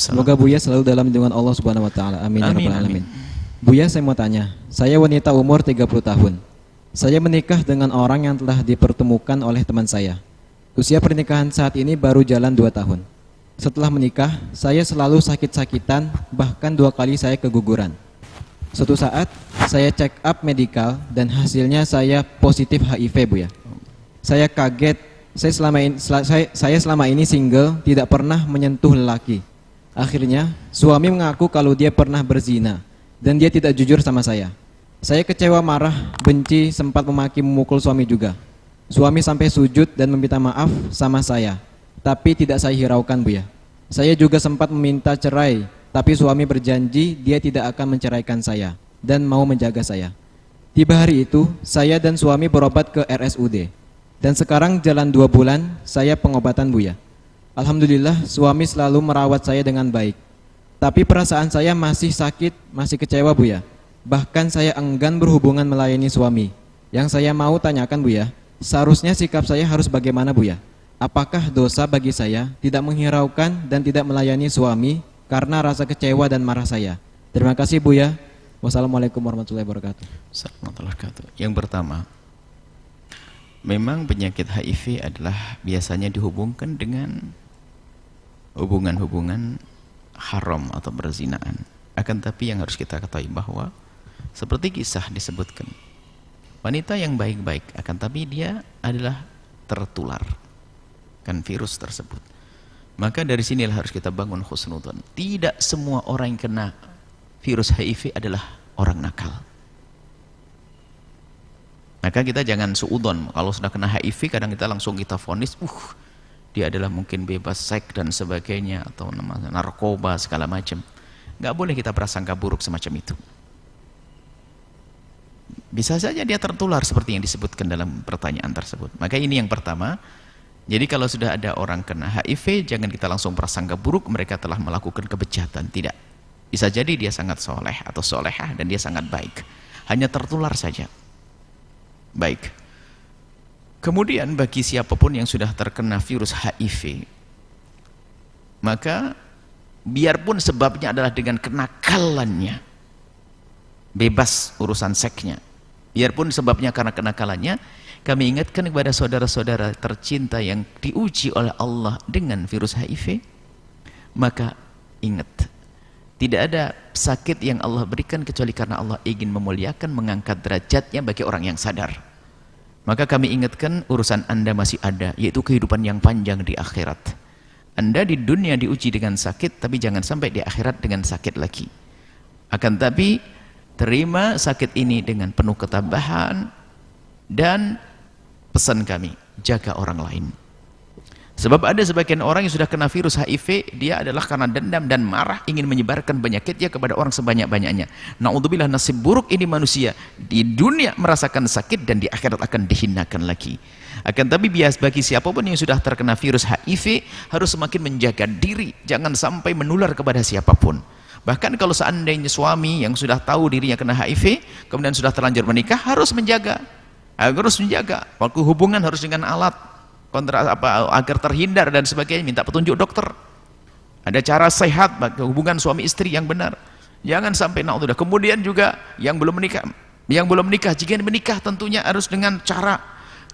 Waalaikumsalam. Semoga Buya selalu dalam lindungan Allah Subhanahu wa taala. Amin ya Amin, rabbal alamin. amin. Buya, saya mau tanya. Saya wanita umur 30 tahun. Saya menikah dengan orang yang telah dipertemukan oleh teman saya. Usia pernikahan saat ini baru jalan 2 tahun. Setelah menikah, saya selalu sakit-sakitan, bahkan 2 kali saya keguguran. Suatu saat, saya check up medikal dan hasilnya saya positif HIV, Buya. Saya kaget, saya selama ini single, tidak pernah menyentuh lelaki. Akhirnya, suami mengaku kalau dia pernah berzina dan dia tidak jujur sama saya. Saya kecewa, marah, benci, sempat memaki memukul suami juga. Suami sampai sujud dan meminta maaf sama saya, tapi tidak saya hiraukan, Buya. Saya juga sempat meminta cerai, tapi suami berjanji dia tidak akan menceraikan saya dan mau menjaga saya. Tiba hari itu, saya dan suami berobat ke RSUD. Dan sekarang jalan 2 bulan, saya pengobatan, Buya. Alhamdulillah, suami selalu merawat saya dengan baik. Tapi perasaan saya masih sakit, masih kecewa, Buya. Bahkan saya enggan berhubungan melayani suami. Yang saya mau tanyakan, Buya, seharusnya sikap saya harus bagaimana, Buya? Apakah dosa bagi saya tidak menghiraukan dan tidak melayani suami karena rasa kecewa dan marah saya? Terima kasih, Buya. Wassalamualaikum warahmatullahi wabarakatuh. Yang pertama, memang penyakit HIV adalah biasanya dihubungkan dengan hubungan-hubungan haram atau berzinaan. Akan tapi yang harus kita ketahui bahwa seperti kisah disebutkan, wanita yang baik-baik, akan tapi dia adalah tertular kan virus tersebut. Maka dari sinilah harus kita bangun husnudzon. Tidak semua orang yang kena virus HIV adalah orang nakal. Maka kita jangan suudzon. Kalau sudah kena HIV, kadang kita langsung kita vonis, dia adalah mungkin bebas seks dan sebagainya, atau narkoba segala macam. Nggak boleh kita prasangka buruk semacam itu. Bisa saja dia tertular seperti yang disebutkan dalam pertanyaan tersebut. Maka ini yang pertama. Jadi kalau sudah ada orang kena HIV, jangan kita langsung prasangka buruk mereka telah melakukan kebejatan. Tidak. Bisa jadi dia sangat soleh atau solehah dan dia sangat baik. Hanya tertular saja. Baik. Kemudian bagi siapapun yang sudah terkena virus HIV, maka biarpun sebabnya adalah dengan kenakalannya, bebas urusan seksnya, biarpun sebabnya karena kenakalannya, kami ingatkan kepada saudara-saudara tercinta yang diuji oleh Allah dengan virus HIV, maka ingat, tidak ada sakit yang Allah berikan kecuali karena Allah ingin memuliakan, mengangkat derajatnya bagi orang yang sadar. Maka kami ingatkan urusan Anda masih ada, yaitu kehidupan yang panjang di akhirat. Anda di dunia diuji dengan sakit, tapi jangan sampai di akhirat dengan sakit lagi. Akan tapi terima sakit ini dengan penuh ketabahan, dan pesan kami, jaga orang lain. Sebab ada sebagian orang yang sudah kena virus HIV, dia adalah karena dendam dan marah ingin menyebarkan penyakitnya kepada orang sebanyak-banyaknya. Na'udzubillah, nasib buruk ini manusia. Di dunia merasakan sakit dan di akhirat akan dihinakan lagi. Akan tapi bagi siapapun yang sudah terkena virus HIV, harus semakin menjaga diri, jangan sampai menular kepada siapapun. Bahkan kalau seandainya suami yang sudah tahu dirinya kena HIV, kemudian sudah terlanjur menikah, harus menjaga. Waktu hubungan harus dengan alat agar terhindar dan sebagainya, minta petunjuk dokter. Ada cara sehat bagi hubungan suami istri yang benar. Jangan sampai naudzubillah. Kemudian juga yang belum menikah, jika menikah tentunya harus dengan cara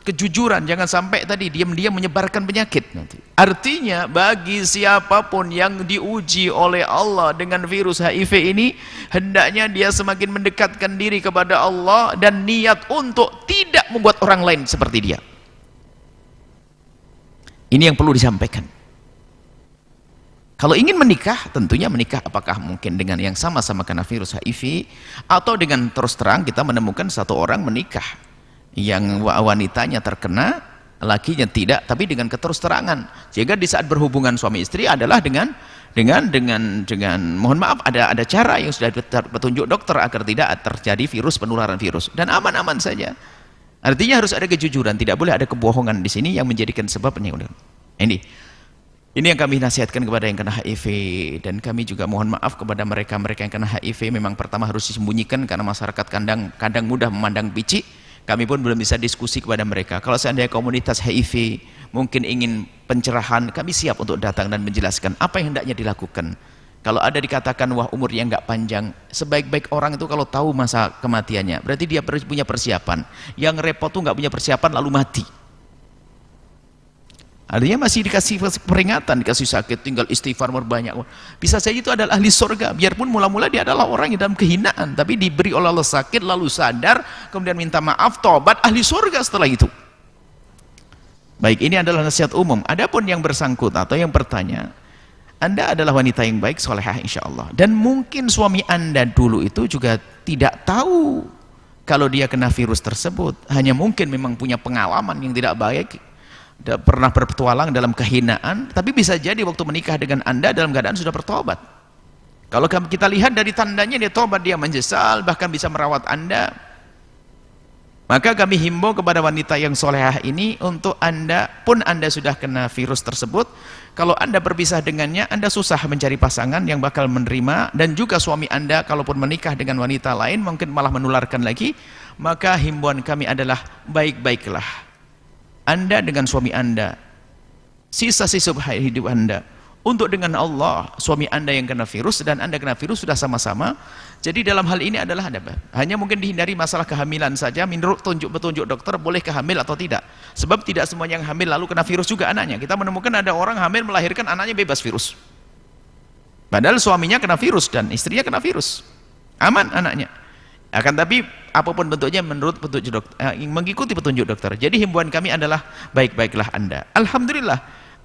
kejujuran. Jangan sampai tadi diam-diam menyebarkan penyakit nanti. Artinya bagi siapapun yang diuji oleh Allah dengan virus HIV ini, hendaknya dia semakin mendekatkan diri kepada Allah dan niat untuk tidak membuat orang lain seperti dia. Ini yang perlu disampaikan. Kalau ingin menikah, tentunya menikah apakah mungkin dengan yang sama-sama kena virus HIV, atau dengan terus terang kita menemukan satu orang menikah yang wanitanya terkena, lakinya tidak, tapi dengan keterus terangan. Sehingga di saat berhubungan suami istri adalah dengan mohon maaf, ada cara yang sudah petunjuk dokter agar tidak terjadi penularan virus, dan aman-aman saja. Artinya harus ada kejujuran, tidak boleh ada kebohongan di sini yang menjadikan sebab ini. Ini yang kami nasihatkan kepada yang kena HIV, dan kami juga mohon maaf kepada mereka yang kena HIV. Memang pertama harus disembunyikan karena masyarakat kadang mudah memandang picik. Kami pun belum bisa diskusi kepada mereka. Kalau seandainya komunitas HIV mungkin ingin pencerahan, kami siap untuk datang dan menjelaskan apa yang hendaknya dilakukan. Kalau ada dikatakan wah umurnya nggak panjang, sebaik-baik orang itu kalau tahu masa kematiannya, berarti dia punya persiapan. Yang repot tuh nggak punya persiapan lalu mati. Artinya masih dikasih peringatan, dikasih sakit, tinggal istighfar berbanyak. Bisa saja itu adalah ahli surga, biarpun mula-mula dia adalah orang yang dalam kehinaan, tapi diberi oleh Allah sakit, lalu sadar, kemudian minta maaf, tobat, ahli surga setelah itu. Baik, ini adalah nasihat umum. Adapun yang bersangkut atau yang bertanya, Anda adalah wanita yang baik, solehah insya Allah. Dan mungkin suami Anda dulu itu juga tidak tahu kalau dia kena virus tersebut. Hanya mungkin memang punya pengalaman yang tidak baik, pernah berpetualang dalam kehinaan, tapi bisa jadi waktu menikah dengan Anda dalam keadaan sudah bertobat. Kalau kita lihat dari tandanya dia tobat, dia menyesal, bahkan bisa merawat Anda. Maka kami himbau kepada wanita yang solehah ini, untuk Anda pun Anda sudah kena virus tersebut, kalau Anda berpisah dengannya, Anda susah mencari pasangan yang bakal menerima, dan juga suami Anda kalaupun menikah dengan wanita lain mungkin malah menularkan lagi. Maka himbauan kami adalah baik-baiklah Anda dengan suami Anda, sisa-sisa hidup Anda untuk dengan Allah. Suami Anda yang kena virus dan Anda kena virus sudah sama-sama. Jadi dalam hal ini adalah hanya mungkin dihindari masalah kehamilan saja. Menurut petunjuk dokter boleh hamil atau tidak, sebab tidak semua yang hamil lalu kena virus juga anaknya. Kita menemukan ada orang hamil melahirkan anaknya bebas virus, padahal suaminya kena virus dan istrinya kena virus, aman anaknya. Akan tapi apapun bentuknya menurut petunjuk dokter, mengikuti petunjuk dokter. Jadi himbauan kami adalah baik-baiklah Anda. Alhamdulillah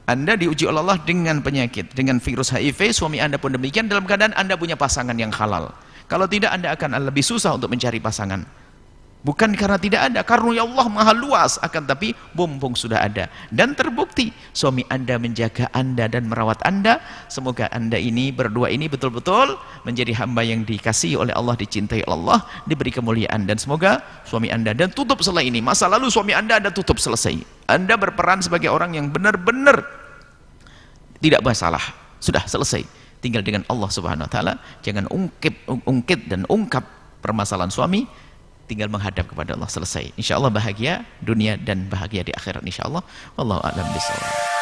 Anda diuji oleh Allah dengan penyakit, dengan virus HIV. Suami Anda pun demikian, dalam keadaan Anda punya pasangan yang halal. Kalau tidak, Anda akan lebih susah untuk mencari pasangan. Bukan karena tidak ada, karunia Allah maha luas, akan tapi mumpung sudah ada dan terbukti suami Anda menjaga Anda dan merawat Anda. Semoga Anda ini berdua ini betul-betul menjadi hamba yang dikasihi oleh Allah, dicintai Allah, diberi kemuliaan. Dan semoga suami Anda, dan tutup setelah ini masa lalu suami Anda tutup selesai. Anda berperan sebagai orang yang benar-benar tidak masalah, sudah selesai, tinggal dengan Allah Subhanahu wa taala. Jangan ungkit dan ungkap permasalahan suami, tinggal menghadap kepada Allah, selesai. Insya Allah bahagia dunia dan bahagia di akhirat insya Allah. Wallahu a'lam bishawab.